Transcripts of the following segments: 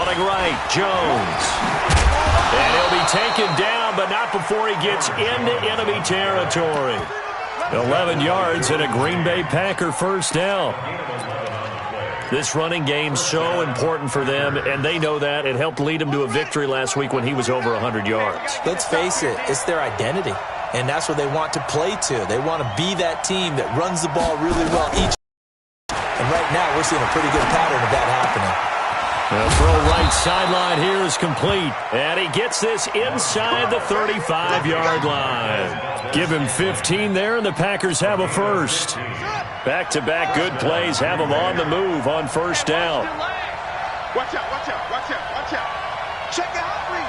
Running right, Jones. And he'll be taken down, but not before he gets into enemy territory. 11 yards and a Green Bay Packer first down. This running game's so important for them, and they know that. It helped lead them to a victory last week when he was over 100 yards. Let's face it, it's their identity, and that's what they want to play to. They want to be that team that runs the ball really well each. And right now, we're seeing a pretty good pattern of that happening. The throw right sideline here is complete, and he gets this inside the 35-yard line. Give him 15 there, and the Packers have a first. Back-to-back good plays have them on the move on first down. Watch out, watch out, watch out, watch out. Check out three.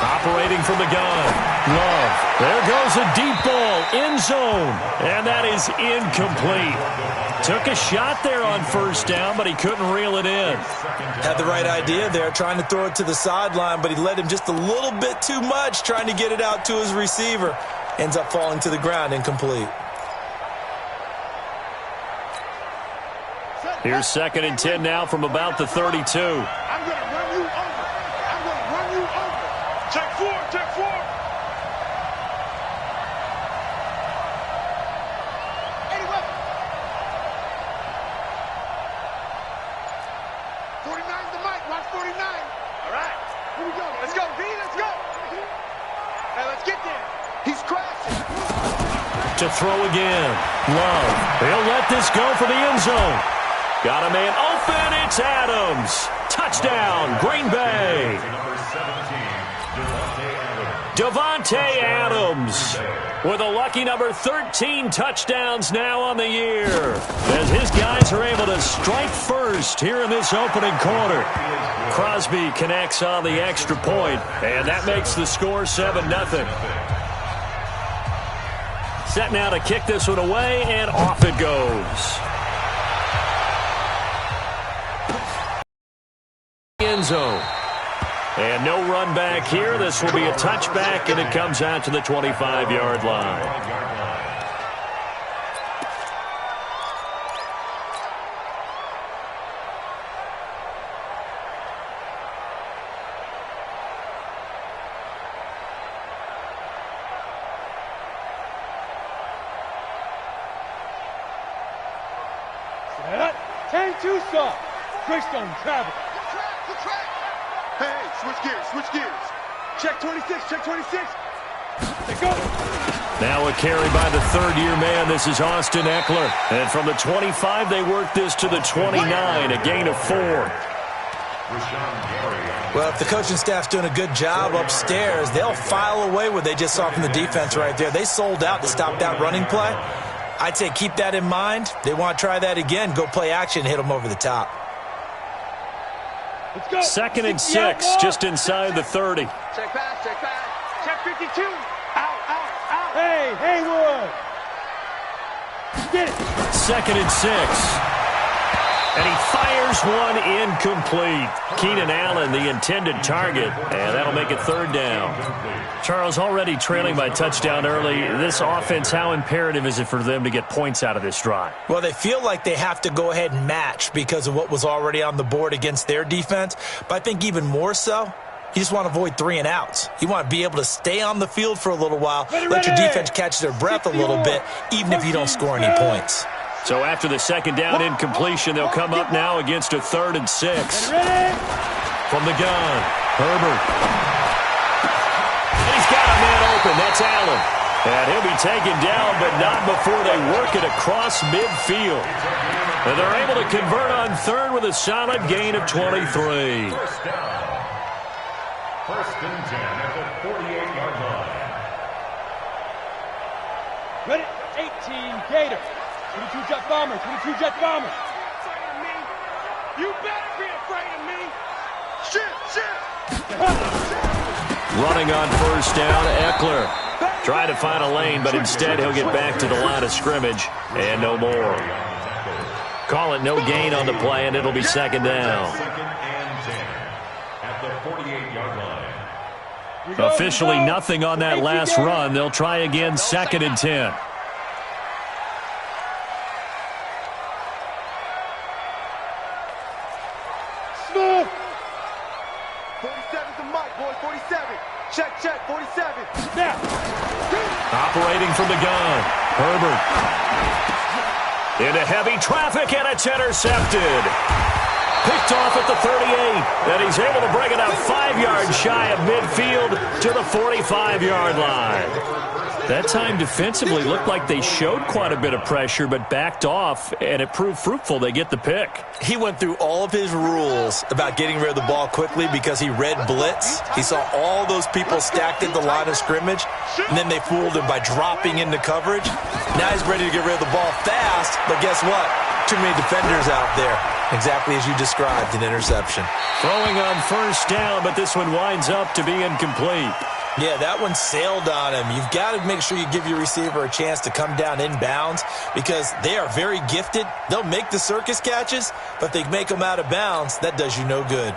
Operating from the gun. Love. There goes a deep ball. End zone. And that is incomplete. Took a shot there on first down, but he couldn't reel it in. Had the right idea there, trying to throw it to the sideline, but he led him just a little bit too much, trying to get it out to his receiver. Ends up falling to the ground, incomplete. Here's 2nd and 10 now from about the 32. I'm going to run you over. I'm going to run you over. Check four, check four. To throw again. Love. He'll let this go for the end zone. Got a man open. It's Adams. Touchdown, Green Bay. Davante Adams with a lucky number 13 touchdowns now on the year, as his guys are able to strike first here in this opening quarter. Crosby connects on the extra point, and that makes the score 7-0. Set now to kick this one away, and off it goes. End zone. And no run back here. This will be a touchback, and it comes out to the 25-yard line. Greystone travel. Good track. Hey, switch gears, switch gears. Check 26, check 26. They go. Now a carry by the third-year man. This is Austin Ekeler. And from the 25, they work this to the 29, a gain of 4. Well, if the coaching staff's doing a good job upstairs, they'll file away what they just saw from the defense right there. They sold out to stop that running play. I'd say keep that in mind. They want to try that again. Go play action, hit them over the top. 2nd and 6, just inside the 30. Check pass, check pass. Check 52. Out, out, out. Hey, Haywood. Get it. 2nd and 6. And he fires one incomplete. Keenan Allen, the intended target, and that'll make it 3rd down. Charles, already trailing by touchdown early. This offense, how imperative is it for them to get points out of this drive? Well, they feel like they have to go ahead and match because of what was already on the board against their defense. But I think even more so, you just want to avoid 3 and outs. You want to be able to stay on the field for a little while, let your defense catch their breath a little bit, even if you don't score any points. So after the 2nd down incompletion, they'll come up now against a 3rd and 6. From the gun, Herbert. And he's got a man open. That's Allen. And he'll be taken down, but not before they work it across midfield. And they're able to convert on 3rd with a solid gain of 23. First down. 1st and 10 at the 48-yard line. Ready? 18, Gator. 22 Jet Bomber, 22 Jet Bomber. You better be afraid of me. Shit. Running on 1st down, Ekeler. Trying to find a lane, but instead he'll get back to the line of scrimmage and no more. Call it no gain on the play, and it'll be 2nd down. 2nd and 10 at the 48-yard line. Officially nothing on that last run. They'll try again, 2nd and 10. Smooth. 47's the mic, boys. 47. Check, 47. Now. Operating from the gun, Herbert. Into heavy traffic, and it's intercepted. Picked off at the 38, and he's able to bring it up 5 yards shy of midfield to the 45-yard line. That time defensively looked like they showed quite a bit of pressure, but backed off, and it proved fruitful. They get the pick. He went through all of his rules about getting rid of the ball quickly because he read blitz. He saw all those people stacked at the line of scrimmage, and then they fooled him by dropping into coverage. Now he's ready to get rid of the ball fast, but guess what? Too many defenders out there. Exactly as you described, an interception. Throwing on 1st down, but this one winds up to be incomplete. Yeah, that one sailed on him. You've got to make sure you give your receiver a chance to come down inbounds because they are very gifted. They'll make the circus catches, but if they make them out of bounds, that does you no good.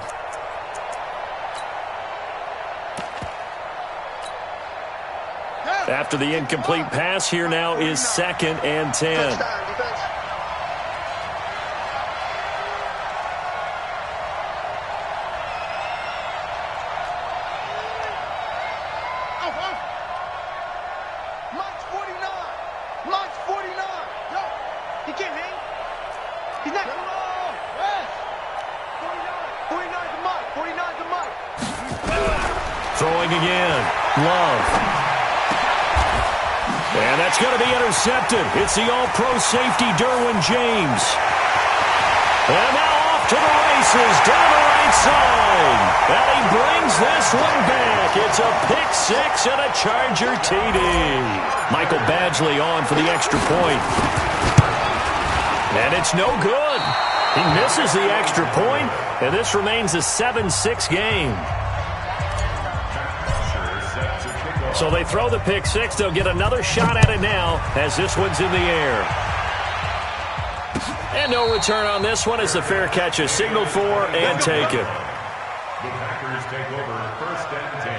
After the incomplete pass, here now is 2nd and 10. Throwing again. Love. And that's going to be intercepted. It's the all-pro safety, Derwin James. And now off to the races, down the right side. And he brings this one back. It's a pick 6 and a Charger TD. Michael Badgley on for the extra point. And it's no good. He misses the extra point, and this remains a 7-6 game. So they throw the pick 6. They'll get another shot at it now as this one's in the air. And no return on this one as the fair catch is signaled for and taken. The Packers take over 1st and 10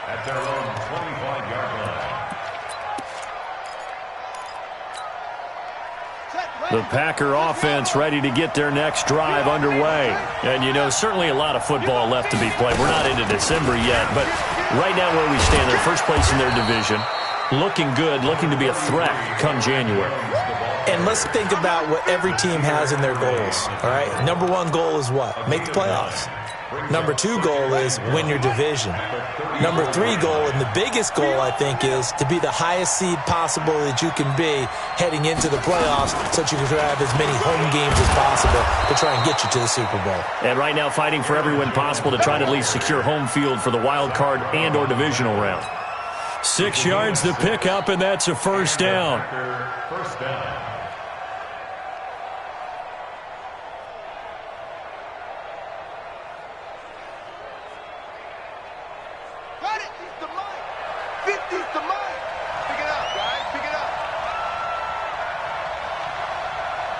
at their own 25-yard line. The Packer offense ready to get their next drive underway. And, you know, certainly a lot of football left to be played. We're not into December yet, but right now where we stand, they're first place in their division. Looking good, looking to be a threat come January. And let's think about what every team has in their goals, all right? Number 1 goal is what? Make the playoffs. Number 2 goal is win your division. Number 3 goal, and the biggest goal, I think, is to be the highest seed possible that you can be heading into the playoffs so that you can have as many home games as possible to try and get you to the Super Bowl. And right now fighting for every win possible to try to at least secure home field for the wild card and or divisional round. 6 yards to pick up, and that's a 1st down. First down.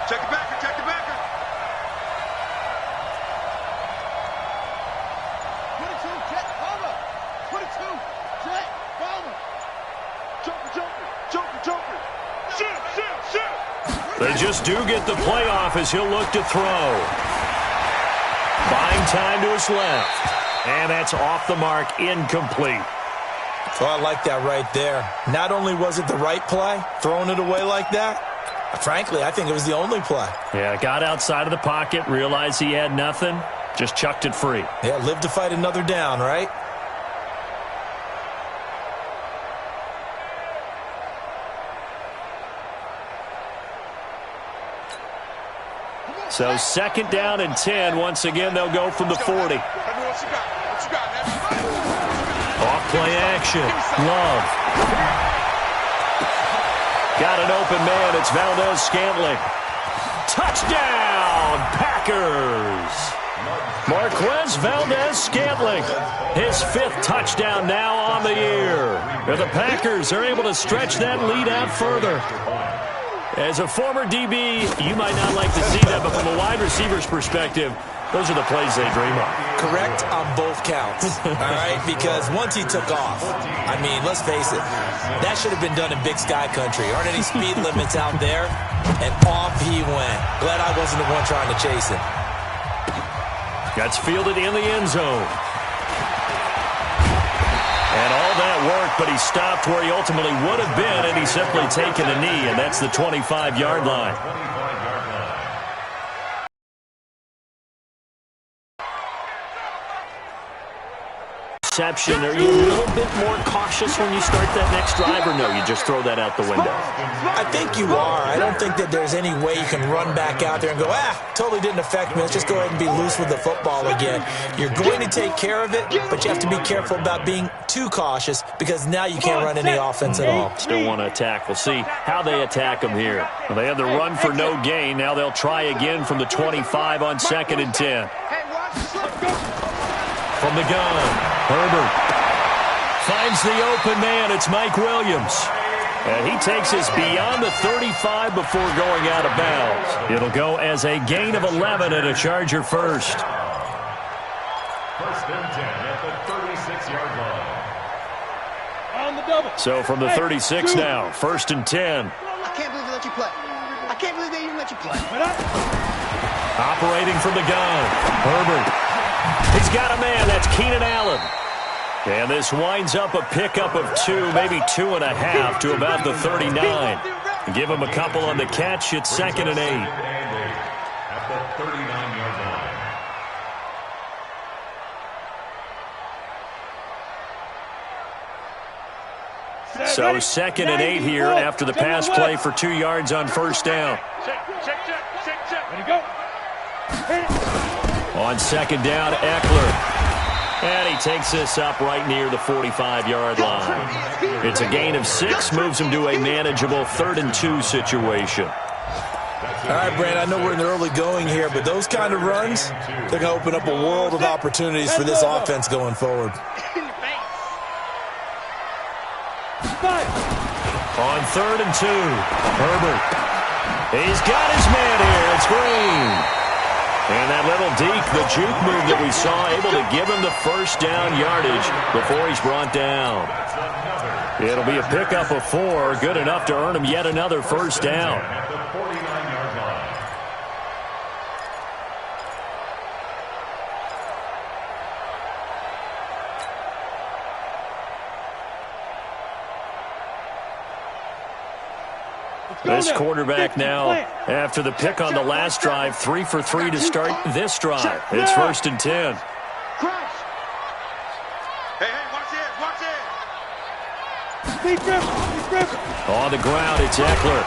Check the backer, check the backer. 22, check, Palmer. 22, check, Palmer. Joker. Shoot. They just do get the playoff as he'll look to throw. Buying time to his left. And that's off the mark, incomplete. So I like that right there. Not only was it the right play, throwing it away like that, frankly, I think it was the only play. Yeah, got outside of the pocket, realized he had nothing, just chucked it free. Yeah, live to fight another down, right? So 2nd down and 10. Once again, they'll go from the 40. Off play action. Love. Got an open man. It's Valdez-Scantling. Touchdown, Packers. Marquez Valdez-Scantling. His 5th touchdown now on the year. And the Packers are able to stretch that lead out further. As a former DB, you might not like to see that, but from a wide receiver's perspective, Those are the plays they dream of. Correct on both counts, all right? Because once he took off, I mean, let's face it, that should have been done in Big Sky Country. Aren't any speed limits out there? And off he went. Glad I wasn't the one trying to chase him. That's fielded in the end zone. And all that work, but he stopped where he ultimately would have been, and he's simply taken a knee, and that's the 25-yard line. Are you a little bit more cautious when you start that next drive, or no, you just throw that out the window? I think you are. I don't think that there's any way you can run back out there and go, totally didn't affect me. Let's just go ahead and be loose with the football again. You're going to take care of it, but you have to be careful about being too cautious because now you can't run any offense at all. Still want to attack. We'll see how they attack them here. Well, they had the run for no gain. Now they'll try again from the 25 on 2nd and 10. From the gun, Herbert finds the open man. It's Mike Williams. And he takes us beyond the 35 before going out of bounds. It'll go as a gain of 11 and a Charger first. First and 10 at the 36-yard line. On the double. So from the 36 now, 1st and 10. I can't believe they let you play. I can't believe they even let you play. Operating from the gun, Herbert. He's got a man. That's Keenan Allen. And this winds up a pickup of 2, maybe 2.5 to about the 39. Give him a couple on the catch. It's 2nd and 8. At the 39-yard line. So 2nd and 8 here after the pass play for 2 yards on 1st down. Check. Ready, go. On 2nd down, Eckler. And he takes this up right near the 45-yard line. It's a gain of 6, moves him to a manageable 3rd and 2 situation. All right, Brandon, I know we're in the early going here, but those kind of runs, they're going to open up a world of opportunities for this offense going forward. On 3rd and 2, Herbert. He's got his man here. It's Green. And that little deke, the juke move that we saw, able to give him the 1st down yardage before he's brought down. It'll be a pickup of 4, good enough to earn him yet another 1st down. At the 49-yard line. This quarterback now, after the pick on the last drive, 3 for 3 to start this drive. It's 1st and 10. Hey, watch it. On the ground, it's Eckler.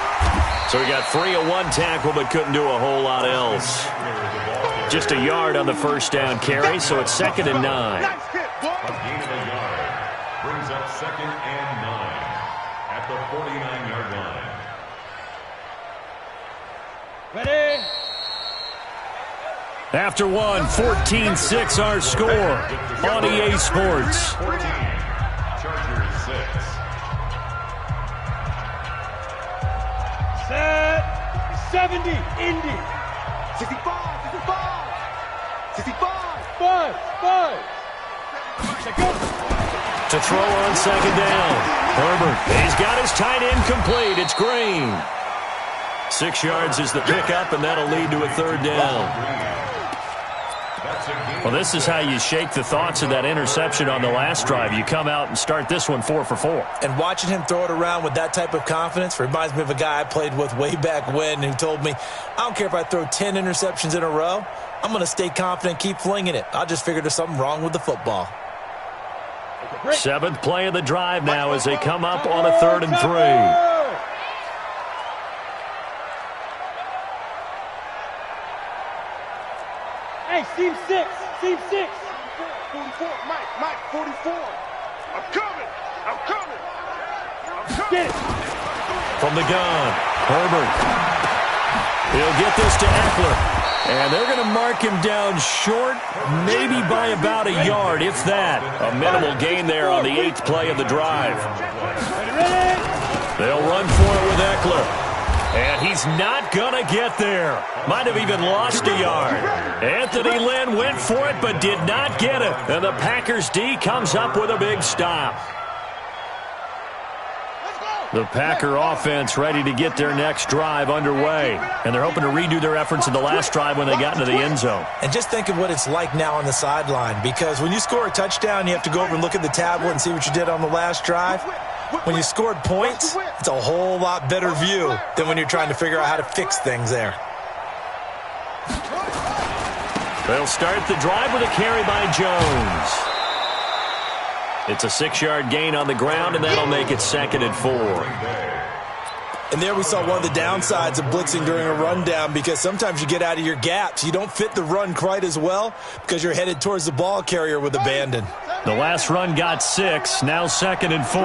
So he got 3 of 1 tackle, but couldn't do a whole lot else. Just a yard on the 1st down carry, so it's 2nd and 9. A gain of a yard brings up 2nd and 9 at the 49-yard line. Ready? After one, 14-6 our score on EA Sports. 14, Chargers 6. Set. 70. Indy. 65. 5. To throw on 2nd down. Herbert, he's got his tight end complete. It's Green. 6 yards is the pickup, and that'll lead to a 3rd down. Well, this is how you shake the thoughts of that interception on the last drive. You come out and start this one 4 for 4. And watching him throw it around with that type of confidence reminds me of a guy I played with way back when who told me, I don't care if I throw 10 interceptions in a row. I'm going to stay confident, keep flinging it. I just figured there's something wrong with the football. 7th play of the drive now as they come up on a 3rd and 3. Hey, seam 6. 44. Mike, 44. I'm coming. Get it. From the gun, Herbert. He'll get this to Eckler. And they're going to mark him down short, maybe by about a yard, if that. A minimal gain there on the 8th play of the drive. Ready? They'll run for it with Eckler. And he's not going to get there. Might have even lost a yard. Anthony Lynn went for it but did not get it. And the Packers D comes up with a big stop. The Packer offense ready to get their next drive underway. And they're hoping to redo their efforts in the last drive when they got into the end zone. And just think of what it's like now on the sideline, because when you score a touchdown, you have to go over and look at the tablet and see what you did on the last drive. When you scored points, it's a whole lot better view than when you're trying to figure out how to fix things there. They'll start the drive with a carry by Jones. It's a 6-yard gain on the ground, and that'll make it 2nd and 4. And there we saw one of the downsides of blitzing during a rundown, because sometimes you get out of your gaps. You don't fit the run quite as well because you're headed towards the ball carrier with abandon. The last run got 6, now 2nd and 4.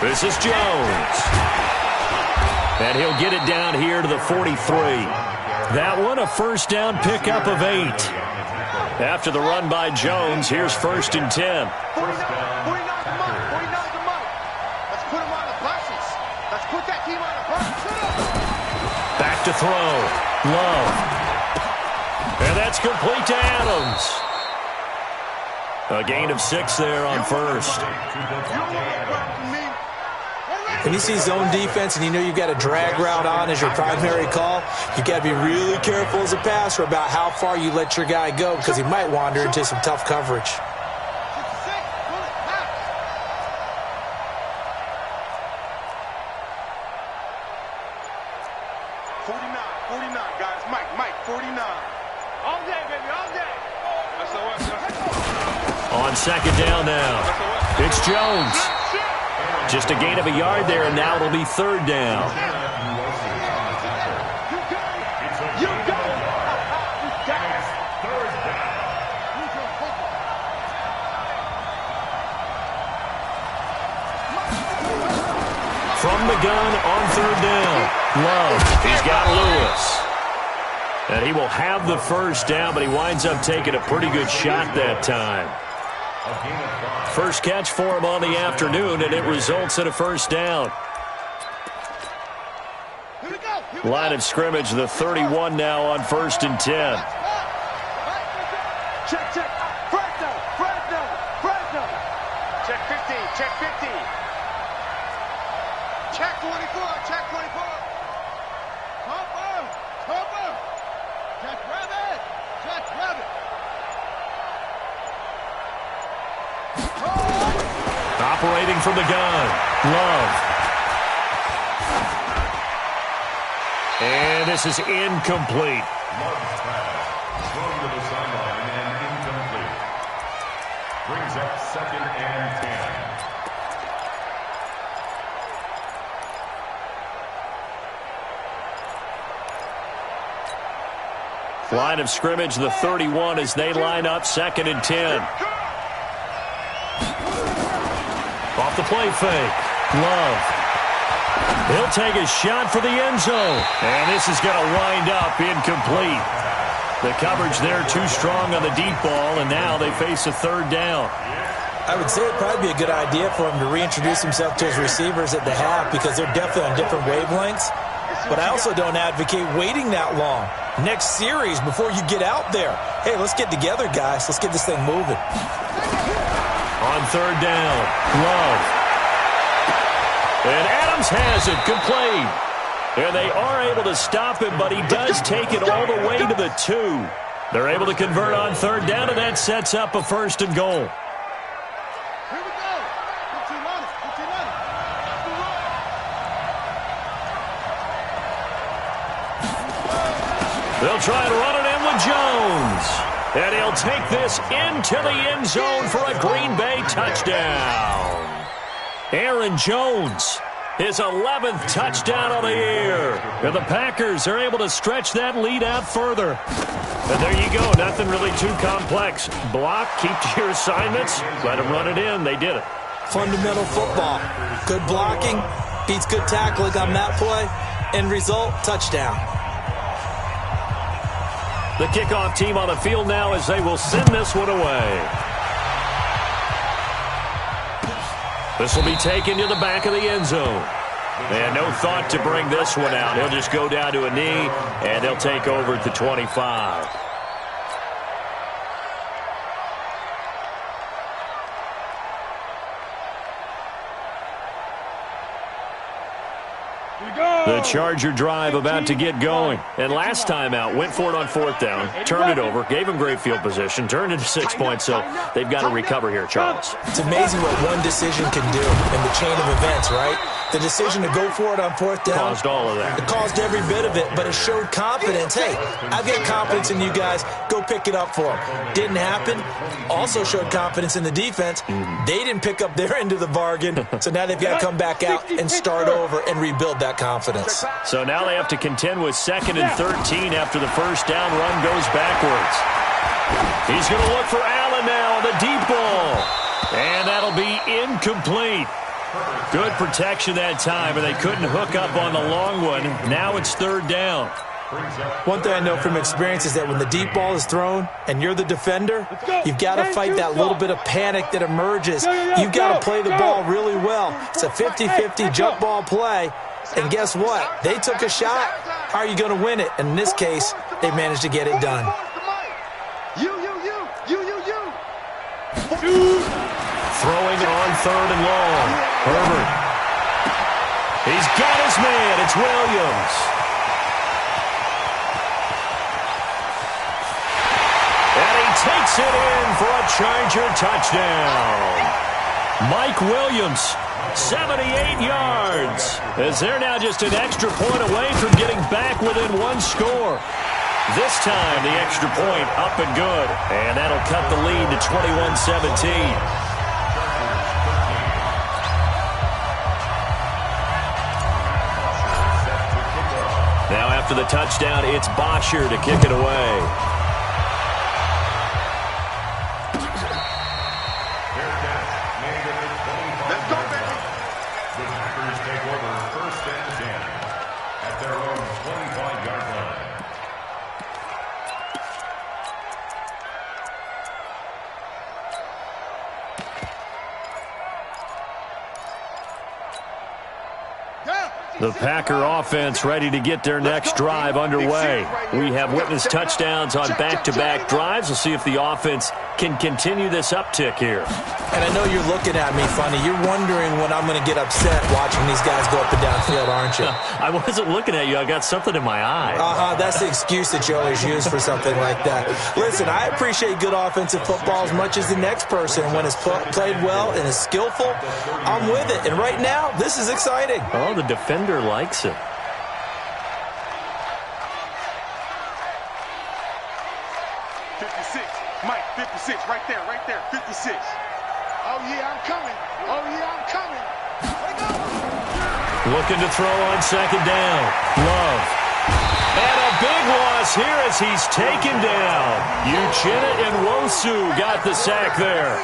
This is Jones. And he'll get it down here to the 43. That one a first down pickup of 8. After the run by Jones, here's 1st and 10. 49 the money. Let's put him on the buses. Let's put that team on the bus. Back to throw. Love. And that's complete to Adams. A gain of 6 there on first. When you see zone defense and you know you've got a drag route on as your primary call, you've got to be really careful as a passer about how far you let your guy go, because he might wander into some tough coverage. 49, guys. Mike, 49. All day, baby, all day. On 2nd down now. It's Jones. Just a gain of a yard there, and now it'll be 3rd down. From the gun on 3rd down. Love. He's got Lewis. And he will have the first down, but he winds up taking a pretty good shot that time. First catch for him on the afternoon, and it results in a first down. Line of scrimmage, the 31 now on 1st and 10. Check. Fresno. Check 15, check 15. Check 24. Cover. Check rabbit. Operating from the gun. Love. And this is incomplete. Love's pass. Thrown to the sideline and incomplete. Brings up 2nd and 10. Line of scrimmage, the 31 as they line up 2nd and 10. Off the play fake. Love. He'll take a shot for the end zone. And this is going to wind up incomplete. The coverage there too strong on the deep ball, and now they face a 3rd down. I would say it'd probably be a good idea for him to reintroduce himself to his receivers at the half, because they're definitely on different wavelengths. But I also don't advocate waiting that long. Next series, before you get out there, hey, let's get together, guys. Let's get this thing moving. On 3rd down, Love. And Adams has it, complete. And they are able to stop him, but he does take it all the way to the 2. They're able to convert on 3rd down, and that sets up a 1st and goal. Here we go. 15 on it. They'll try to run it in with Jones. And he'll take this into the end zone for a Green Bay touchdown. Aaron Jones, his 11th touchdown of the year. And the Packers are able to stretch that lead out further. And there you go. Nothing really too complex. Block, keep to your assignments, let them run it in. They did it. Fundamental football. Good blocking beats good tackling on that play. End result, touchdown. The kickoff team on the field now as they will send this one away. This will be taken to the back of the end zone. And no thought to bring this one out. He'll just go down to a knee, and they'll take over at the 25. The Charger drive about to get going. And last time out, went for it on 4th down, turned it over, gave them great field position, turned into 6 points, so they've got to recover here, Charles. It's amazing what one decision can do in the chain of events, right? The decision to go for it on 4th down. Caused all of that. It caused every bit of it, but it showed confidence. Hey, I've got confidence in you guys. Go pick it up for them. Didn't happen. Also showed confidence in the defense. They didn't pick up their end of the bargain, so now they've got to come back out and start over and rebuild that confidence. So now they have to contend with 2nd and 13 after the first down run goes backwards. He's going to look for Allen now on the deep ball. And that'll be incomplete. Good protection that time, and they couldn't hook up on the long one. Now it's 3rd down. One thing I know from experience is that when the deep ball is thrown and you're the defender, you've got to fight that little bit of panic that emerges. You've got to play the ball really well. It's a 50-50 jump ball play. And guess what? They took a shot. How are you going to win it? And in this case, they managed to get it done. Throwing on 3rd and long. Herbert. He's got his man. It's Williams. And he takes it in for a Charger touchdown. Mike Williams, 78 yards, as they're now just an extra point away from getting back within 1 score. This time, the extra point up and good, and that'll cut the lead to 21-17. Now after the touchdown, it's Bosher to kick it away. The Packer offense ready to get their next drive underway. We have witnessed touchdowns on back-to-back drives. We'll see if the offense can continue this uptick here. And I know you're looking at me funny. You're wondering when I'm going to get upset watching these guys go up and down field, aren't you? I wasn't looking at you. I got something in my eye. That's the excuse that you always use for something like that. Listen, I appreciate good offensive football as much as the next person. When it's played well and is skillful, I'm with it. And right now, this is exciting. Oh, the defender likes it. Mike, 56, right there, 56. Oh, yeah, I'm coming. Oh, yeah, I'm coming. Looking to throw on 2nd down. Love. And a big loss here as he's taken down. Uchenna and Nwosu got the sack there.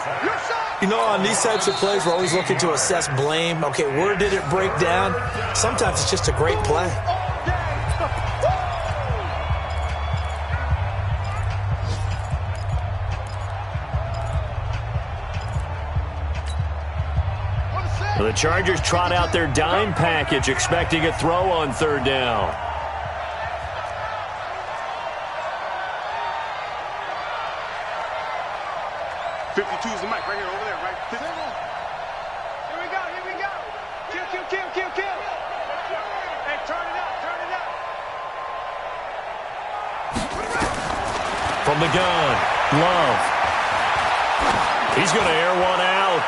You know, on these types of plays, we're always looking to assess blame. Okay, where did it break down? Sometimes it's just a great play. The Chargers trot out their dime package, expecting a throw on 3rd down. Is the mic right here, over there, right? Here we go. Kill. Hey, turn it up. From the gun, Love. He's going to air one out.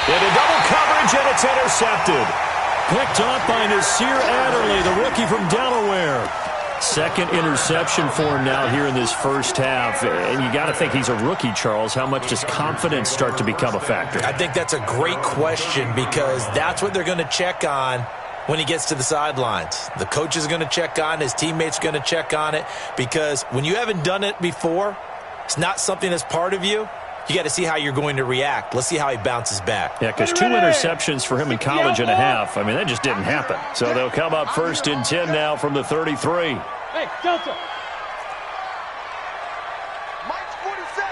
Into double coverage, and it's intercepted. Picked off by Nasir Adderley, the rookie from Delaware. 2nd interception for him now here in this first half. And you got to think he's a rookie, Charles. How much does confidence start to become a factor? I think that's a great question because that's what they're going to check on when he gets to the sidelines. The coach is going to check on, his teammates are going to check on it, because when you haven't done it before, it's not something that's part of you. You got to see how you're going to react. Let's see how he bounces back. Yeah, because 2 interceptions for him in college and a half. I mean, that just didn't happen. So they'll come up 1st and 10 now from the 33. Hey, Delta. Mike's 47.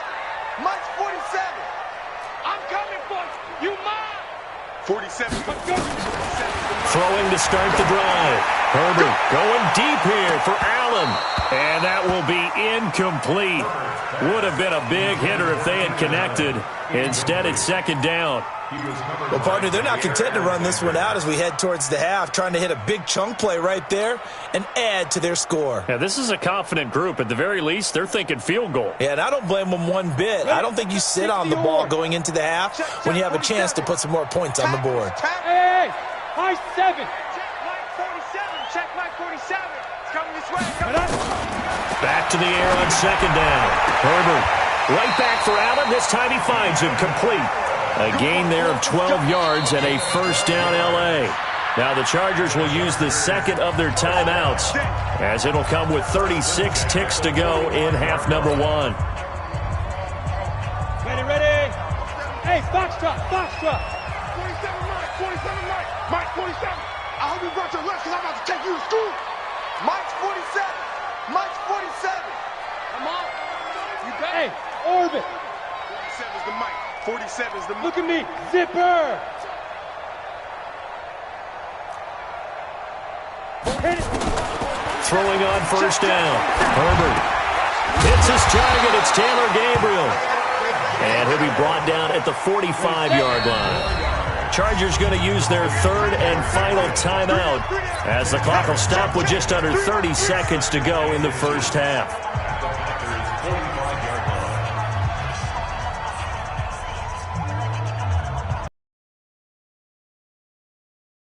I'm coming for you. Throwing to start the drive. Herbert going deep here for Allen. And that will be incomplete. Would have been a big hitter if they had connected. Instead, it's second down. Well, partner, they're not content to run this one out as we head towards the half, trying to hit a big chunk play right there and add to their score. Yeah, this is a confident group. At the very least, they're thinking field goal. Yeah, and I don't blame them one bit. I don't think you sit on the ball going into the half when you have a chance to put some more points on the board. Hey, high 7. Check Mike 47. Check Mike 47. It's coming this way. Back to the air on second down. Herbert right back for Allen. This time he finds him complete. A gain there of 12 yards and a first down L.A. Now the Chargers will use the second of their timeouts as it'll come with 36 ticks to go in half number 1. Ready. Hey, Foxtrot. 47 Mike. 47 Mike. Mike 47. I hope you brought your lunch because I'm about to take you to school. Mike's 47. Mike's 47. Come on. You got it. Hey, Orbit. 47 is the Mike. 47 is the Mike. Look at me. Zipper. Throwing on first down. Herbert hits his target. It's Taylor Gabriel. And he'll be brought down at the 45-yard line. Chargers going to use their third and final timeout as the clock will stop with just under 30 seconds to go in the first half.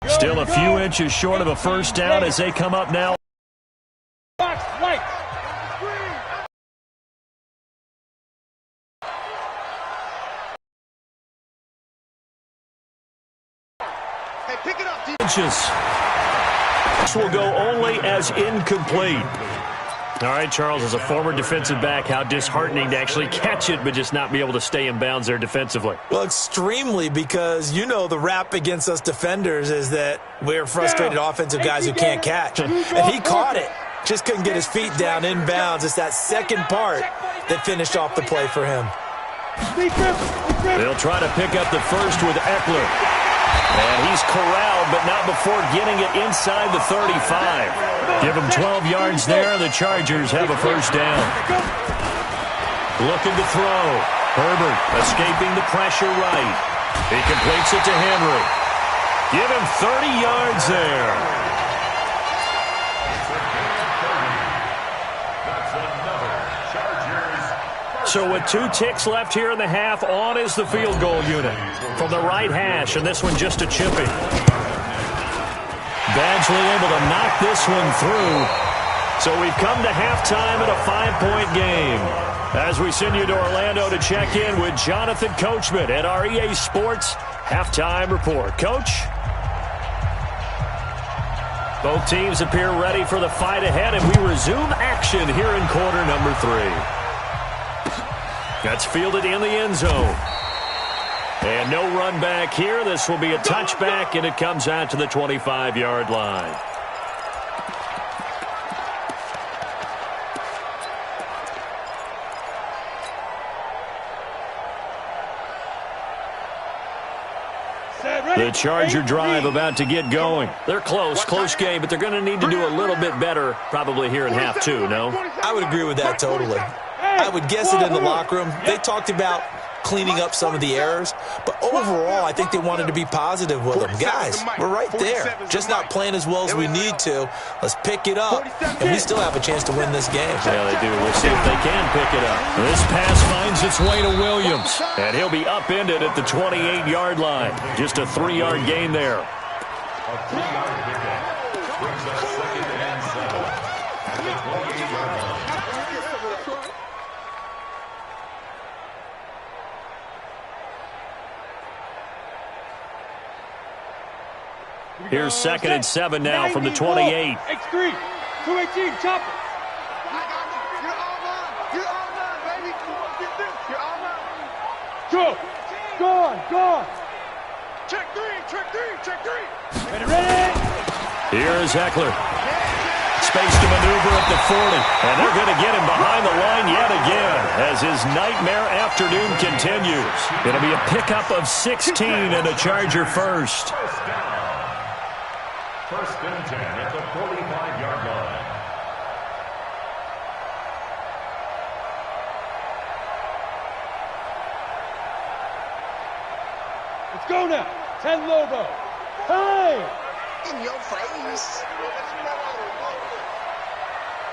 Still a few inches short of a first down as they come up now. Box, lights. Hey, pick it up, D. Inches. This will go only as incomplete. All right, Charles, as a former defensive back, how disheartening to actually catch it but just not be able to stay in bounds there defensively. Well, extremely, because you know the rap against us defenders is that we're frustrated offensive guys who can't catch. And he caught it. Just couldn't get his feet down in bounds. It's that second part that finished off the play for him. They'll try to pick up the first with Eckler. And he's corralled, but not before getting it inside the 35. Give him 12 yards there. The Chargers have a first down. Looking to throw. Herbert escaping the pressure right. He completes it to Henry. Give him 30 yards there. So with 2 ticks left here in the half, on is the field goal unit from the right hash, and this one just a chipping. Badgley able to knock this one through. So we've come to halftime in a 5-point game. As we send you to Orlando to check in with Jonathan Coachman at our EA Sports Halftime Report. Coach? Both teams appear ready for the fight ahead, and we resume action here in quarter number 3. That's fielded in the end zone. And no run back here. This will be a touchback, and it comes out to the 25-yard line. The Charger drive about to get going. They're close game, but they're going to need to do a little bit better probably here in half 2, no? I would agree with that totally. I would guess it in the locker room. They talked about cleaning up some of the errors, but overall, I think they wanted to be positive with them. Guys, we're right there. Just not playing as well as we need to. Let's pick it up, and we still have a chance to win this game. Yeah, they do. We'll see if they can pick it up. This pass finds its way to Williams, and he'll be upended at the 28-yard line. Just a 3-yard gain there. A 3-yard pickup brings us second and 7 at the 28-yard line. Here's second and 7 now from the 28. X3, 218, chop it. You're all mine. Go on. Check three. Ready. Here's Eckler. Space to maneuver at the 40. And they're going to get him behind the line yet again as his nightmare afternoon continues. It'll be a pickup of 16 and a Charger first. First and 10 at the 45-yard line. Let's go now. 10 Lobo. Time. In your face.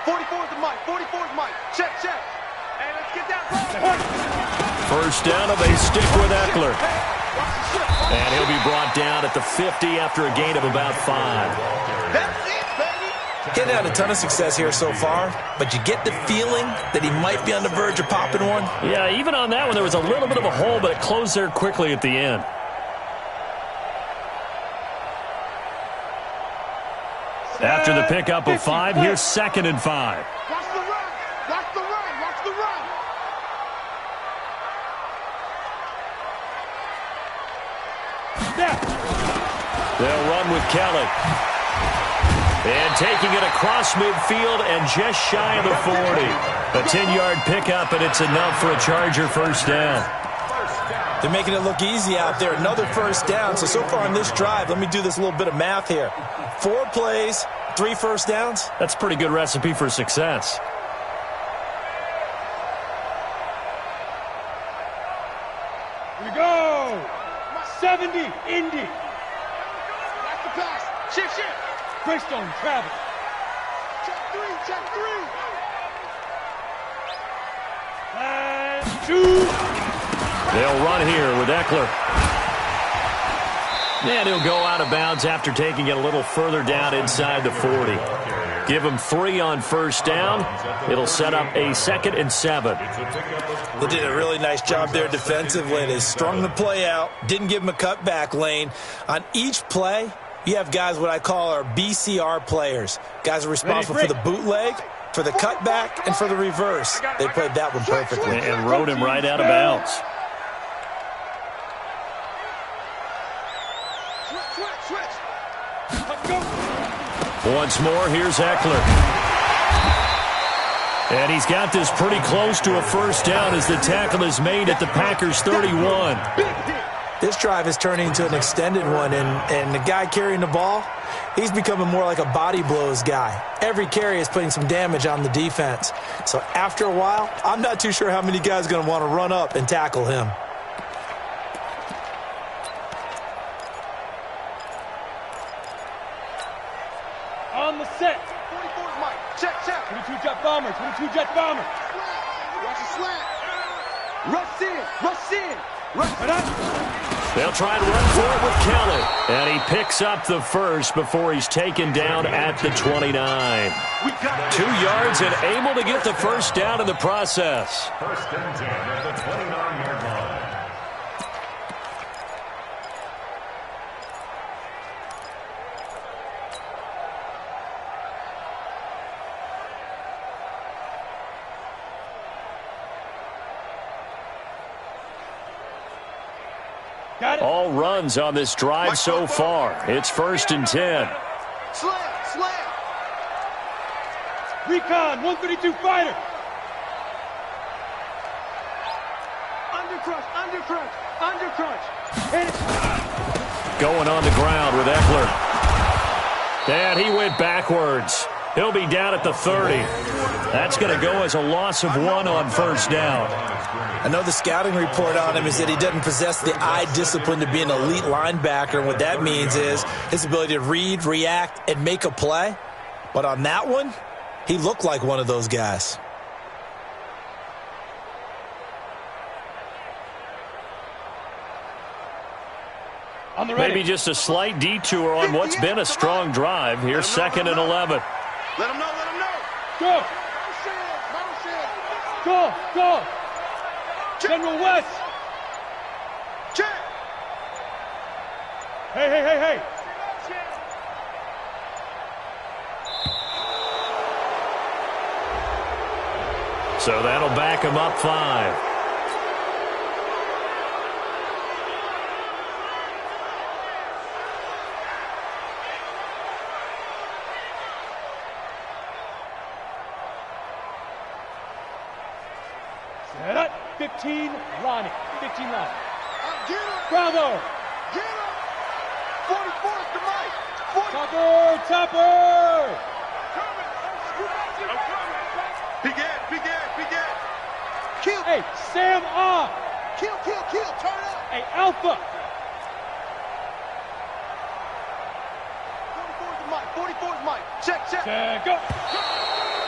44 is the mic. 44 is Mike. Check, check. Hey, let's get that. First down, and they stick with Eckler. And he'll be brought down at the 50 after a gain of about 5. That's it, baby. Getting had a ton of success here so far, but you get the feeling that he might be on the verge of popping one. Yeah, even on that one, there was a little bit of a hole, but it closed there quickly at the end. After the pickup of 5, here's 2nd and 5. Watch the run. Watch the run. Watch the run. They'll run with Kelly. And taking it across midfield and just shy of the 40. A 10-yard pickup, and it's enough for a Charger first down. They're making it look easy out there. Another first down. So far on this drive, let me do this little bit of math here. 4 plays, 3 first downs. That's a pretty good recipe for success. Here we go. 70, Indy. That's the pass. Shift, shift. Greystone, Travis. Check 3, check 3. And 2. They'll run here with Eckler. And he'll go out of bounds after taking it a little further down inside the 40. Give him 3 on first down. It'll set up a 2nd and 7. They did a really nice job there defensively. They strung the play out, didn't give him a cutback lane. On each play, you have guys what I call our BCR players. Guys are responsible for the bootleg, for the cutback, and for the reverse. They played that one perfectly. And rode him right out of bounds. Once more, here's Eckler. And he's got this pretty close to a first down as the tackle is made at the Packers' 31. This drive is turning into an extended one, and the guy carrying the ball, he's becoming more like a body blows guy. Every carry is putting some damage on the defense. So after a while, I'm not too sure how many guys are going to want to run up and tackle him. On the set. 44 is Mike. Check, check. 22 jet bomber. 22 jet bomber. Watch the slant. Rush in. Rush in. Rush. They'll try and run for it with Kelly. And he picks up the first before he's taken down at the 29. 2 yards and able to get the first down in the process. First and 10 at the 29-yard line. All runs on this drive so far. It's first and 10. Slam, slam. Recon, 132 fighter. Undercrunch, undercrunch, undercrunch. Hit it. Going on the ground with Eckler. And he went backwards. He'll be down at the 30. That's going to go as a loss of 1 on first down. I know the scouting report on him is that he doesn't possess the eye discipline to be an elite linebacker. And what that means is his ability to read, react, and make a play. But on that one, he looked like one of those guys. Maybe just a slight detour on what's been a strong drive. Here's 2nd and 11. Let him know, let him know. Go. Go, go. General West. Check. Hey, hey, hey, hey. So that'll back him up 5. 15, Lonnie. 15, Lonnie. Get him. Bravo. Get him. 44 is the Mike. Topper. Begin. Kill. Hey, Sam off. Kill. Turn up. Hey, Alpha. 44 is Mike. Check. Go.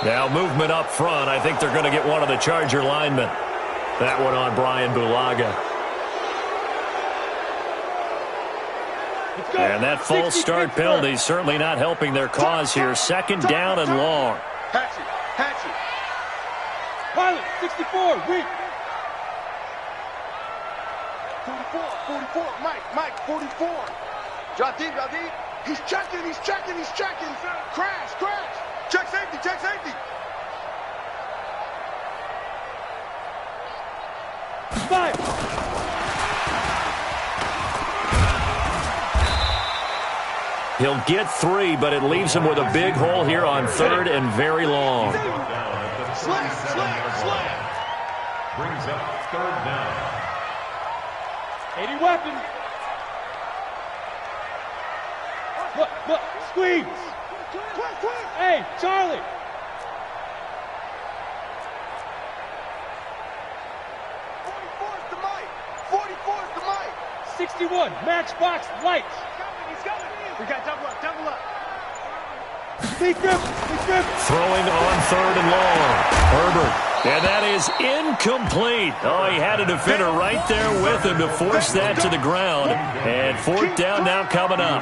Now movement up front. I think they're going to get one of the Charger linemen. That one on Brian Bulaga. And that false start penalty certainly not helping their cause here. Second down and long. Hatchet. Pilot, 64, weak. 44, Mike, 44. Drop deep. He's checking. Crash. Check safety. Five. He'll get 3, but it leaves him with a big hole here on 3rd and very long. Slam. Brings up 3rd down. 80 weapon. Look, squeeze. Quick. Hey, Charlie. 44 is the Mike. 61, matchbox lights. He's coming. We got double up. Sneak grip. Throwing on 3rd and long. Herbert. And that is incomplete. Oh, he had a defender right there with him to force that to the ground. And 4th down now coming up.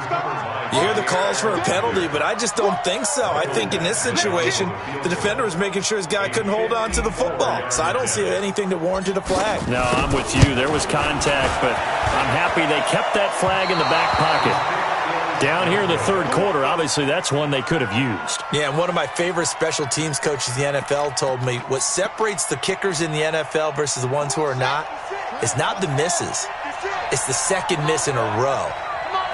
You hear the calls for a penalty, but I just don't think so. I think in this situation, the defender was making sure his guy couldn't hold on to the football. So I don't see anything that warranted a flag. No, I'm with you. There was contact, but I'm happy they kept that flag in the back pocket. Down here in the 3rd quarter, obviously that's one they could have used. Yeah, and one of my favorite special teams coaches in the NFL told me what separates the kickers in the NFL versus the ones who are not is not the misses. It's the second miss in a row.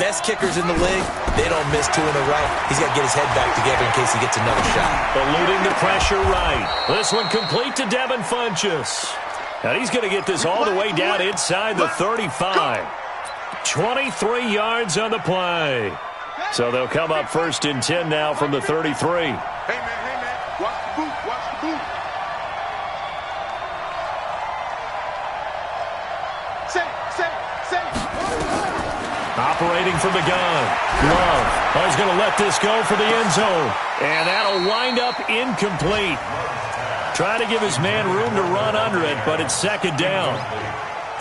Best kickers in the league, they don't miss 2 in a row. He's got to get his head back together in case he gets another shot. Eluding the pressure right. This one complete to Devin Funchess. And he's going to get this all the way down inside the 35. 23 yards on the play. So they'll come up 1st and 10 now from the 33. Hey, man. Watch the boot. Safe. Operating from the gun. Love. He's going to let this go for the end zone. And that'll wind up incomplete. Trying to give his man room to run under it, but it's 2nd down.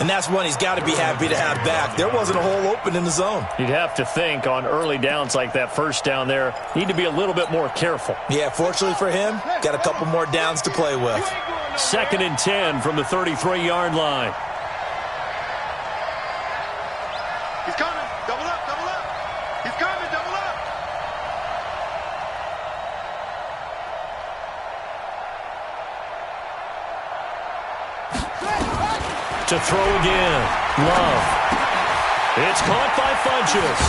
And that's one he's got to be happy to have back. There wasn't a hole open in the zone. You'd have to think on early downs like that 1st down there, need to be a little bit more careful. Yeah, fortunately for him, got a couple more downs to play with. 2nd and 10 from the 33-yard line. He's coming. Double up. He's coming. Double up. To throw again. Love. It's caught by Funchess.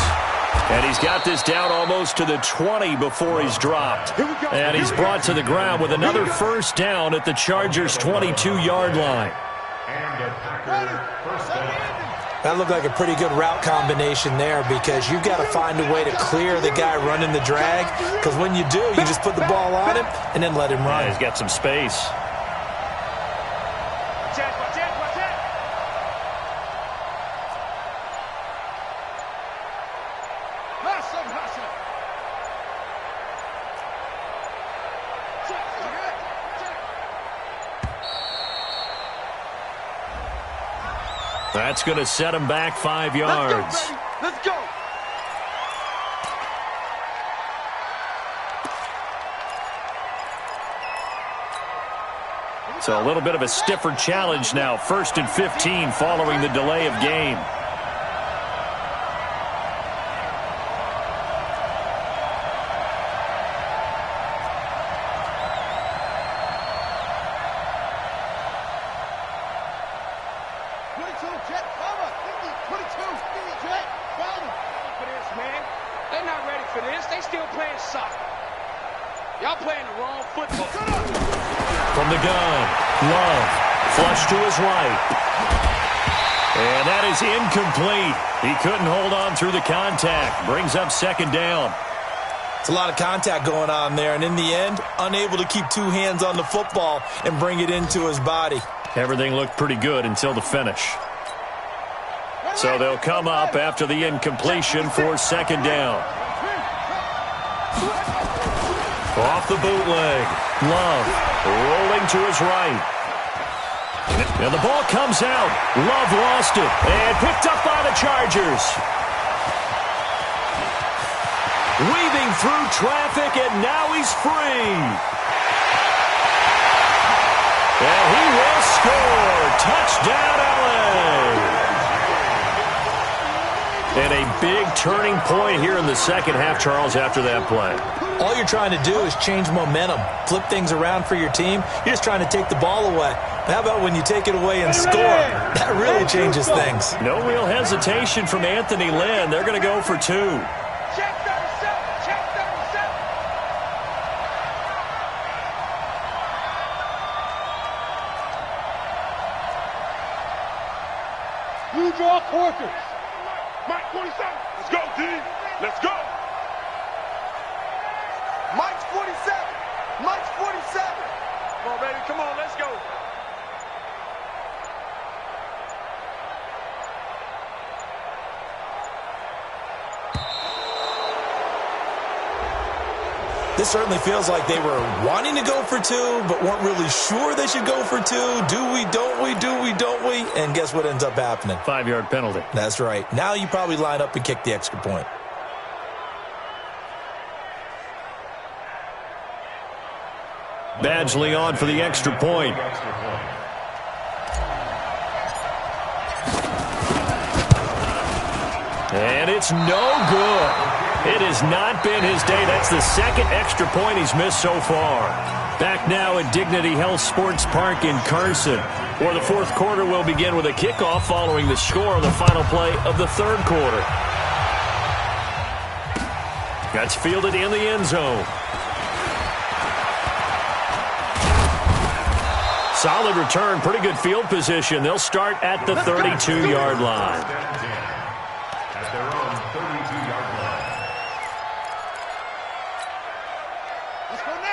And he's got this down almost to the 20 before he's dropped. And he's brought to the ground with another 1st down at the Chargers' 22-yard line. And a Packer 1st down. That looked like a pretty good route combination there because you've got to find a way to clear the guy running the drag. Because when you do, you just put the ball on him and then let him run. Yeah, he's got some space. That's going to set him back 5 yards. Let's go. So a little bit of a stiffer challenge now. 1st and 15 following the delay of game. Flush to his right. And that is incomplete. He couldn't hold on through the contact. Brings up second down. It's a lot of contact going on there, and in the end, unable to keep two hands on the football and bring it into his body. Everything looked pretty good until the finish. So they'll come up after the incompletion for second down. Off the bootleg. Love rolling to his right. And the ball comes out. Love lost it and picked up by the Chargers. Weaving through traffic, and now he's free. And he will score. Touchdown, LA. And a big turning point here in the second half, Charles, after that play. All you're trying to do is change momentum, flip things around for your team. You're just trying to take the ball away. How about when you take it away and score? That really changes things. No real hesitation from Anthony Lynn. They're going to go for two. Check 37. Check 37. You draw quarters. Mike 47. Let's go, D. Let's go. Mike's 47. Mike's 47. Come on, baby. Come on. Let's go. This certainly feels like they were wanting to go for two, but weren't really sure they should go for two. Do we, don't we, do we, don't we? And guess what ends up happening? 5-yard penalty. That's right. Now you probably line up and kick the extra point. Badgley on for the extra point. And it's no good. It has not been his day. That's the second extra point he's missed so far. Back now at Dignity Health Sports Park in Carson, where the fourth quarter will begin with a kickoff following the score on the final play of the third quarter. That's fielded in the end zone. Solid return, pretty good field position. They'll start at the 32-yard line. At their own 32-yard line.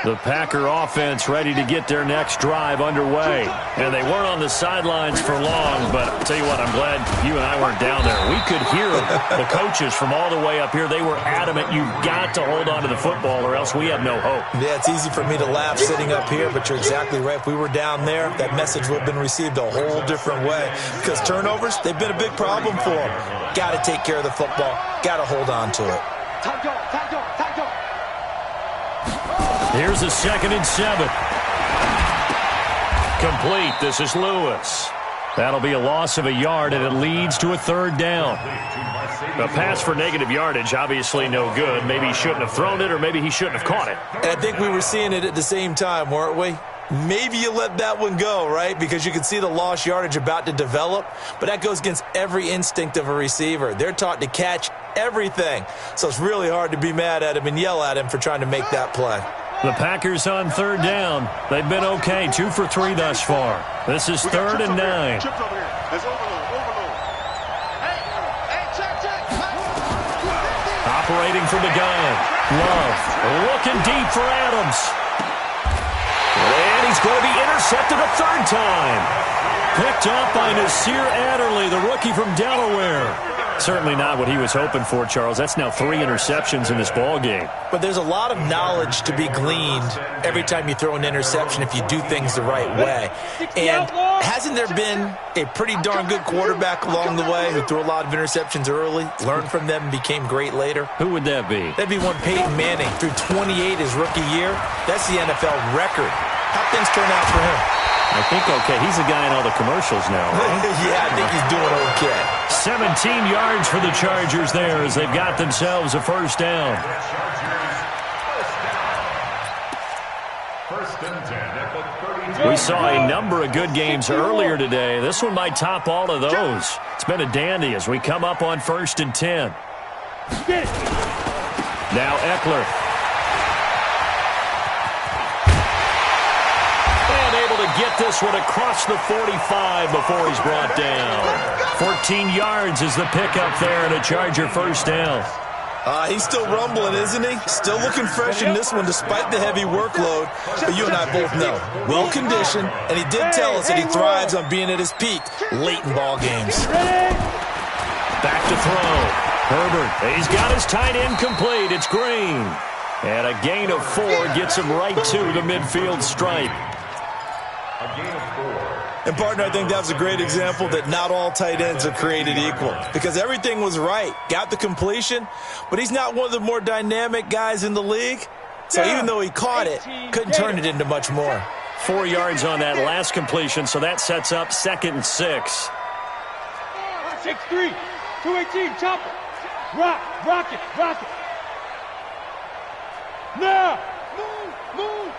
The Packer offense ready to get their next drive underway. And they weren't on the sidelines for long, but I'll tell you what, I'm glad you and I weren't down there. We could hear the coaches from all the way up here. They were adamant, you've got to hold on to the football or else we have no hope. Yeah, it's easy for me to laugh sitting up here, but you're exactly right. If we were down there, that message would have been received a whole different way. Because turnovers, they've been a big problem for them. Got to take care of the football. Got to hold on to it. Time go. Time go. Time go. Here's a 2nd and 7. Complete. This is Lewis. That'll be a loss of a yard, and it leads to a third down. A pass for negative yardage, obviously no good. Maybe he shouldn't have thrown it, or maybe he shouldn't have caught it. And I think we were seeing it at the same time, weren't we? Maybe you let that one go, right? Because you can see the lost yardage about to develop. But that goes against every instinct of a receiver. They're taught to catch everything. So it's really hard to be mad at him and yell at him for trying to make that play. The Packers on third down. They've been okay, 2 for 3 thus far. This is 3rd and 9. Chips over here. There's overload. Check. Operating from the gun. Love looking deep for Adams. And he's going to be intercepted a third time. Picked up by Nasir Adderley, the rookie from Delaware. Certainly not what he was hoping for, Charles. That's now 3 interceptions in this ball game. But there's a lot of knowledge to be gleaned every time you throw an interception if you do things the right way. And hasn't there been a pretty darn good quarterback along the way who threw a lot of interceptions early, learned from them, and became great later? Who would that be? That'd be one Peyton Manning. Threw 28 his rookie year. That's the NFL record. How'd things turn out for him? I think okay. He's the guy in all the commercials now, right? Yeah, I think he's doing okay. 17 yards for the Chargers there as they've got themselves a first down. First and 10 at the 32. We saw a number of good games earlier today. This one might top all of those. It's been a dandy as we come up on 1st and 10. Now Eckler. And able to get this one across the 45 before he's brought down. 14 yards is the pickup there and a Charger first down. He's still rumbling, isn't he? Still looking fresh in this one despite the heavy workload. But you and I both know, well-conditioned, and he did tell us that he thrives on being at his peak late in ball games. Back to throw. Herbert, he's got his tight end complete. It's Green. And a gain of 4 gets him right to the midfield stripe. A gain of 4. And, partner, I think that was a great example that not all tight ends are created equal because everything was right. Got the completion, but he's not one of the more dynamic guys in the league. So even though he caught it, couldn't turn it into much more. 4 yards on that last completion, so that sets up 2nd and 6. 6-3, 218, chop it. Rock it. Now, move.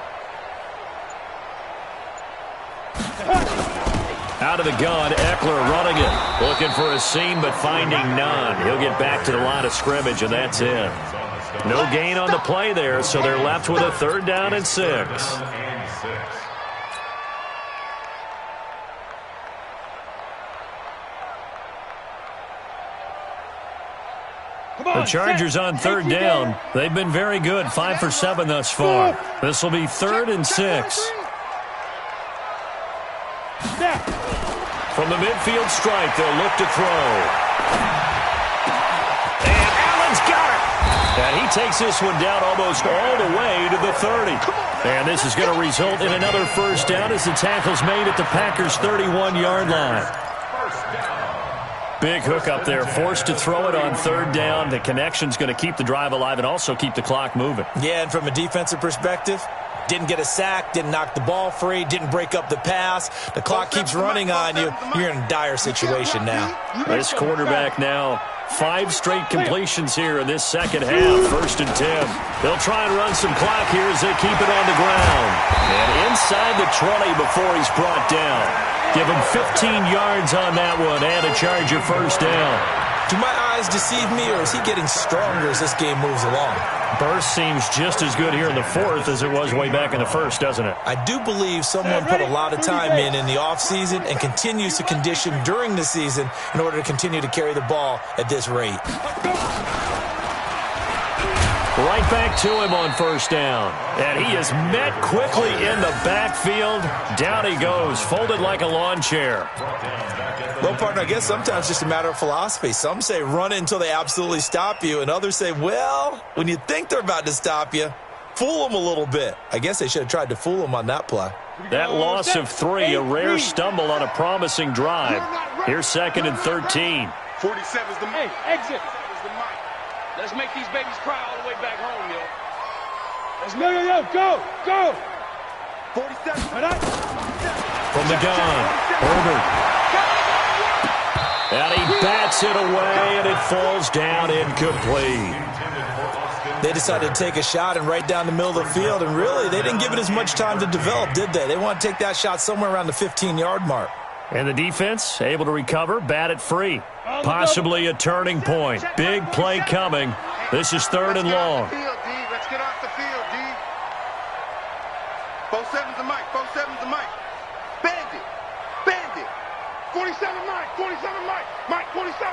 Out of the gun, Eckler running it. Looking for a seam, but finding none. He'll get back to the line of scrimmage, and that's it. No gain on the play there, so they're left with a 3rd down and 6. The Chargers on 3rd down. They've been very good, 5 for 7 thus far. This will be 3rd and 6. From the midfield stripe, they'll look to throw. And Allen's got it. And he takes this one down almost all the way to the 30. And this is going to result in another first down as the tackle's made at the Packers' 31-yard line. Big hook up there, forced to throw it on 3rd down. The connection's going to keep the drive alive and also keep the clock moving. Yeah, and from a defensive perspective, didn't get a sack, didn't knock the ball free, didn't break up the pass. The clock keeps running on you. You're in a dire situation now. This quarterback now, 5 straight completions here in this second half. 1st and 10. They'll try and run some clock here as they keep it on the ground. And inside the 20 before he's brought down. Give him 15 yards on that one and a Charger first down. Do my eyes deceive me, or is he getting stronger as this game moves along? Burst seems just as good here in the 4th as it was way back in the 1st, doesn't it? I do believe someone put a lot of time in the offseason and continues to condition during the season in order to continue to carry the ball at this rate. Right back to him on 1st down. And he is met quickly in the backfield. Down he goes, folded like a lawn chair. Well, partner, I guess sometimes it's just a matter of philosophy. Some say run it until they absolutely stop you, and others say, well, when you think they're about to stop you, fool them a little bit. I guess they should have tried to fool them on that play. That loss of 3, a rare stumble on a promising drive. Here's 2nd and 13. 47's the mic. Exit. Let's make these babies cry all the way back home, yo. Let's go. 47. From the gun, Herbert. And he bats it away, and it falls down incomplete. They decided to take a shot and right down the middle of the field, and really, they didn't give it as much time to develop, did they? They want to take that shot somewhere around the 15-yard mark. And the defense able to recover, bat it free. Possibly a turning point. Big play coming. This is 3rd and long. Let's get off the field, D. 47's the mic. Bandit. 47 mic. Mike 47.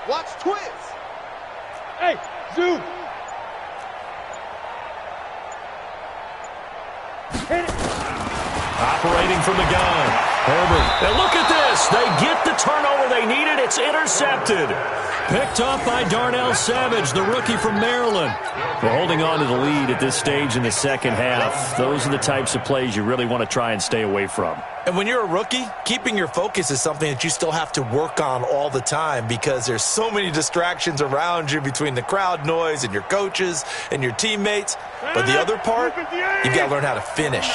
Watch twist. Hey, Zoo. Hit it. Operating from the gun. Herbert. And look at this. They get the turnover they needed. It's intercepted. Picked off by Darnell Savage, the rookie from Maryland. We're holding on to the lead at this stage in the second half. Those are the types of plays you really want to try and stay away from. And when you're a rookie, keeping your focus is something that you still have to work on all the time because there's so many distractions around you between the crowd noise and your coaches and your teammates. But the other part, you've got to learn how to finish.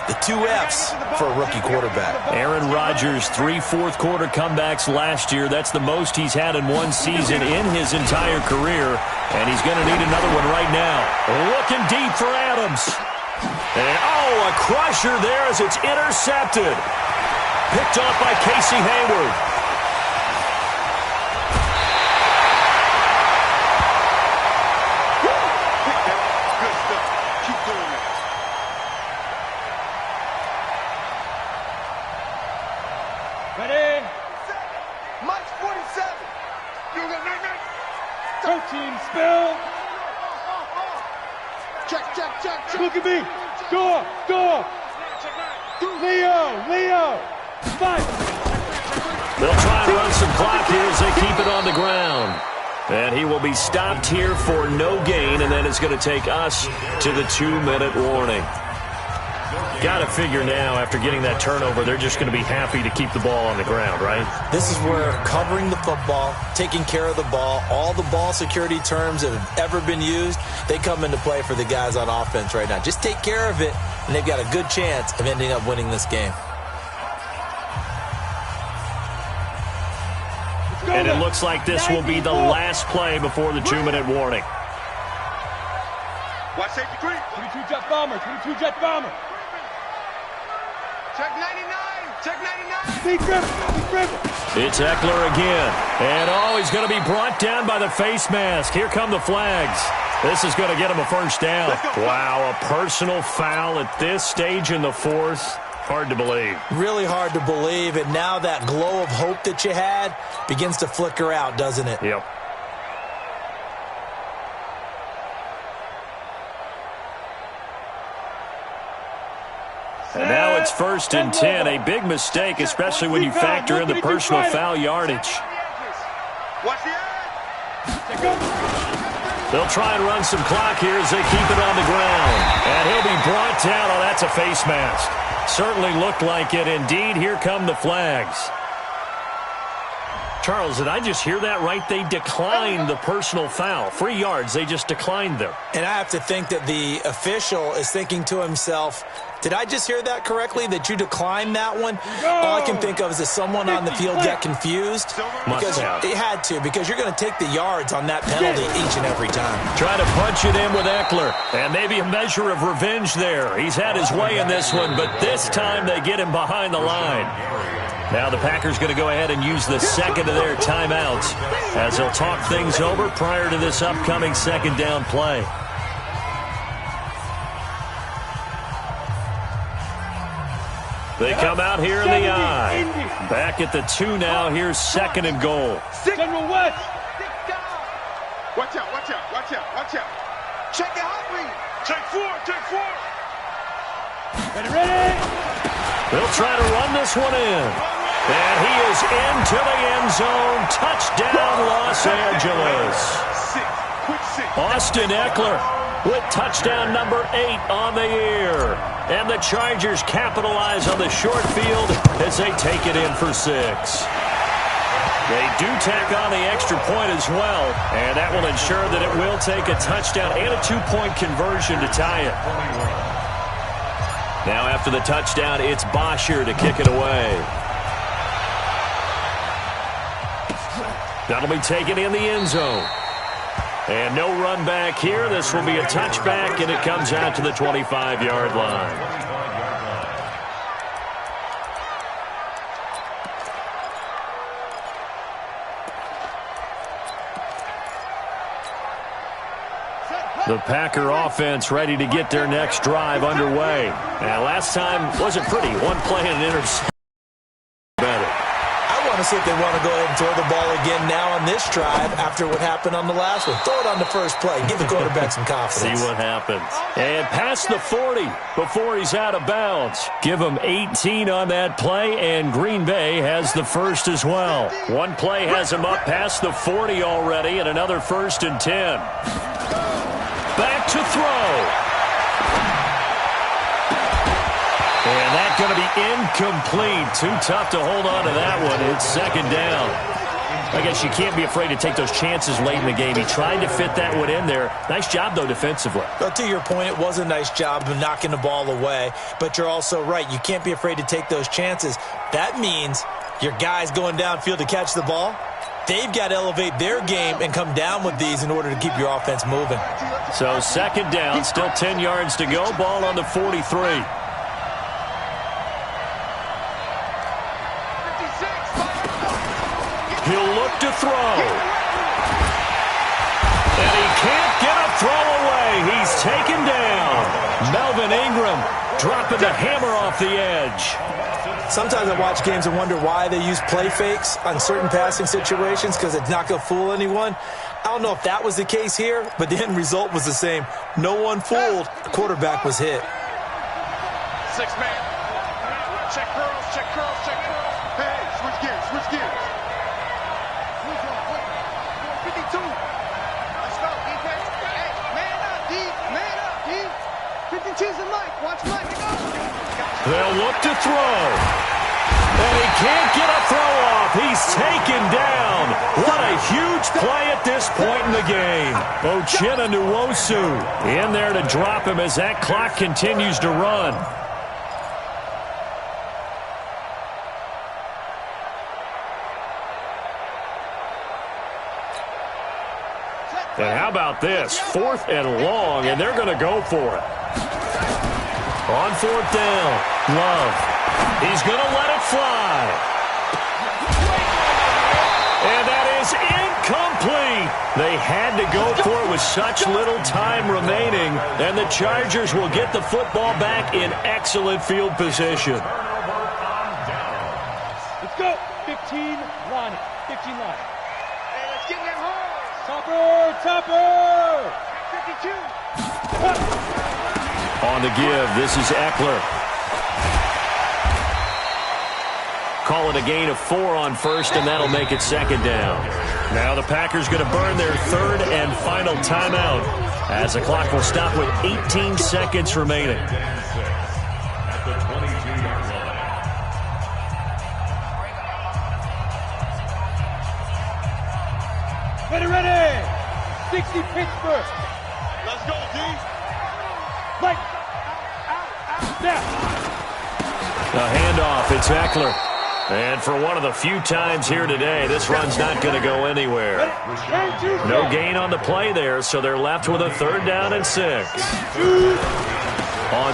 The 2 F's for a rookie quarterback. Aaron Rodgers, 3 fourth-quarter comebacks last year. That's the most he's had in one season in his entire career. And he's going to need another one right now. Looking deep for Adams. And, a crusher there as it's intercepted. Picked off by Casey Hayward. Good stuff. Keep doing that. Check. Look at me. Door. Leo. Fight. They'll try and run some clock here as they keep it on the ground. And he will be stopped here for no gain, and then it's going to take us to the 2-minute warning. Got to figure now, after getting that turnover, they're just going to be happy to keep the ball on the ground, right? This is where covering the football, taking care of the ball, all the ball security terms that have ever been used, they come into play for the guys on offense right now. Just take care of it, and they've got a good chance of ending up winning this game. And it looks like this will be the last play before the 2-minute warning. Watch safety 3. 22 jet bomber. Check 99. Big River. It's Eckler again. And, he's going to be brought down by the face mask. Here come the flags. This is going to get him a first down. Wow, a personal foul at this stage in the fourth. Hard to believe. Really hard to believe, and now that glow of hope that you had begins to flicker out, doesn't it? Yep. And now it's 1st and 10. A big mistake, especially when you factor in the personal foul yardage. Watch the edge. They'll try and run some clock here as they keep it on the ground. And he'll be brought down. Oh, that's a face mask. Certainly looked like it. Indeed, here come the flags. Charles, did I just hear that right? They declined the personal foul. 3 yards, they just declined them. And I have to think that the official is thinking to himself, did I just hear that correctly, that you declined that one? All I can think of is that someone on the field got confused. Because it had to, because you're going to take the yards on that penalty each and every time. Try to punch it in with Eckler. And maybe a measure of revenge there. He's had his way in this one, but this time they get him behind the line. Now the Packers going to go ahead and use the second of their timeouts as they'll talk things over prior to this upcoming second down play. They come out here in the I. Back at the 2 now. Here's 2nd and goal. General West. Watch out. Check it out, please. Check 4. Ready. They'll try to run this one in. And he is into the end zone. Touchdown, Los Angeles. Austin Eckler with touchdown number 8 on the year. And the Chargers capitalize on the short field as they take it in for 6. They do tack on the extra point as well, and that will ensure that it will take a touchdown and a 2-point conversion to tie it. Now after the touchdown, it's Bosher to kick it away. That'll be taken in the end zone. And no run back here. This will be a touchback, and it comes out to the 25-yard line. The Packer offense ready to get their next drive underway. And last time wasn't pretty. One play and an interception. I want to see if they want to go ahead and throw the ball again now on this drive after what happened on the last one. Throw it on the first play. Give the quarterback some confidence. See what happens. And past the 40 before he's out of bounds. Give him 18 on that play, and Green Bay has the first as well. One play has him up past the 40 already, and another 1st and 10. Back to throw. And that's going to be incomplete. Too tough to hold on to that one. It's 2nd down. I guess you can't be afraid to take those chances late in the game. He tried to fit that one in there. Nice job, though, defensively. But to your point, it was a nice job of knocking the ball away. But you're also right. You can't be afraid to take those chances. That means your guys going downfield to catch the ball, they've got to elevate their game and come down with these in order to keep your offense moving. So 2nd down, still 10 yards to go. Ball on the 43. He'll look to throw. And he can't get a throw away. He's taken down. Melvin Ingram dropping the hammer off the edge. Sometimes I watch games and wonder why they use play fakes on certain passing situations because it's not going to fool anyone. I don't know if that was the case here, but the end result was the same. No one fooled. The quarterback was hit. 6-man. Check curls, check curls, check curls. Hey, switch gears, switch gears. 52. Let's go, defense. Hey, man up, D. Man up, D. 52's the Mike. Watch Mike. They'll look to throw. And he can't get a throw off. He's taken down. What a huge play at this point in the game. Uchenna Nwosu in there to drop him as that clock continues to run. And how about this? 4th and long, and they're going to go for it. On 4th down, Love. He's going to let it fly. And that is incomplete. They had to go for it with such little time remaining, and the Chargers will get the football back in excellent field position. Let's go. 15 line. 15 line. Hey, let's get in that hole. Topper! 52. On the give, this is Eckler. Call it a gain of 4 on 1st, and that'll make it 2nd down. Now the Packers going to burn their 3rd and final timeout as the clock will stop with 18 seconds remaining. At the 22-yard line. Ready! 60 Pittsburgh. Let's go, D. Right. Snap. The handoff, it's Eckler. And for one of the few times here today, this run's not going to go anywhere. No gain on the play there, so they're left with a 3rd down and 6. On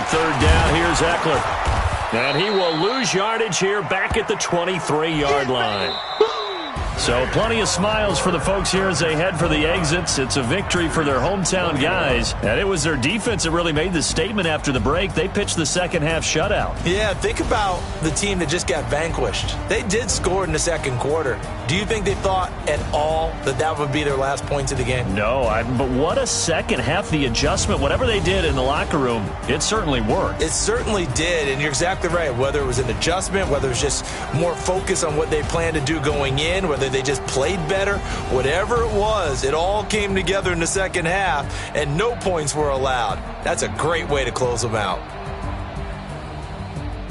3rd down, here's Eckler. And he will lose yardage here back at the 23-yard line. So plenty of smiles for the folks here as they head for the exits. It's a victory for their hometown guys. And it was their defense that really made the statement after the break. They pitched the second half shutout. Yeah, think about the team that just got vanquished. They did score in the 2nd quarter. Do you think they thought at all that that would be their last points of the game? No, but what a second half. The adjustment, whatever they did in the locker room, it certainly worked. It certainly did, and you're exactly right. Whether it was an adjustment, whether it was just more focus on what they planned to do going in, whether they just played better, whatever it was, it all came together in the 2nd half, and no points were allowed. That's a great way to close them out.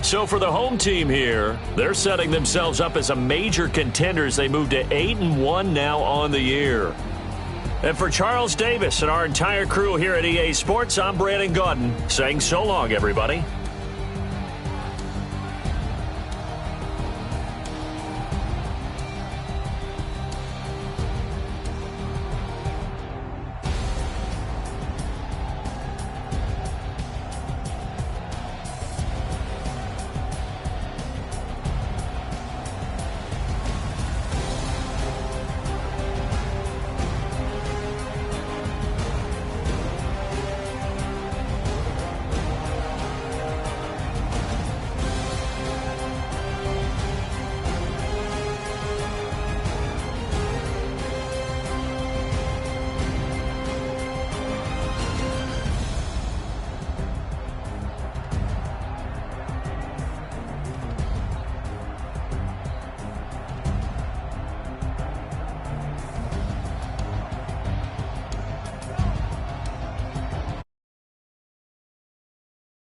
So for the home team here, they're setting themselves up as a major contender as they move to 8-1 now on the year. And for Charles Davis and our entire crew here at EA Sports, I'm Brandon Gaudin saying so long, everybody.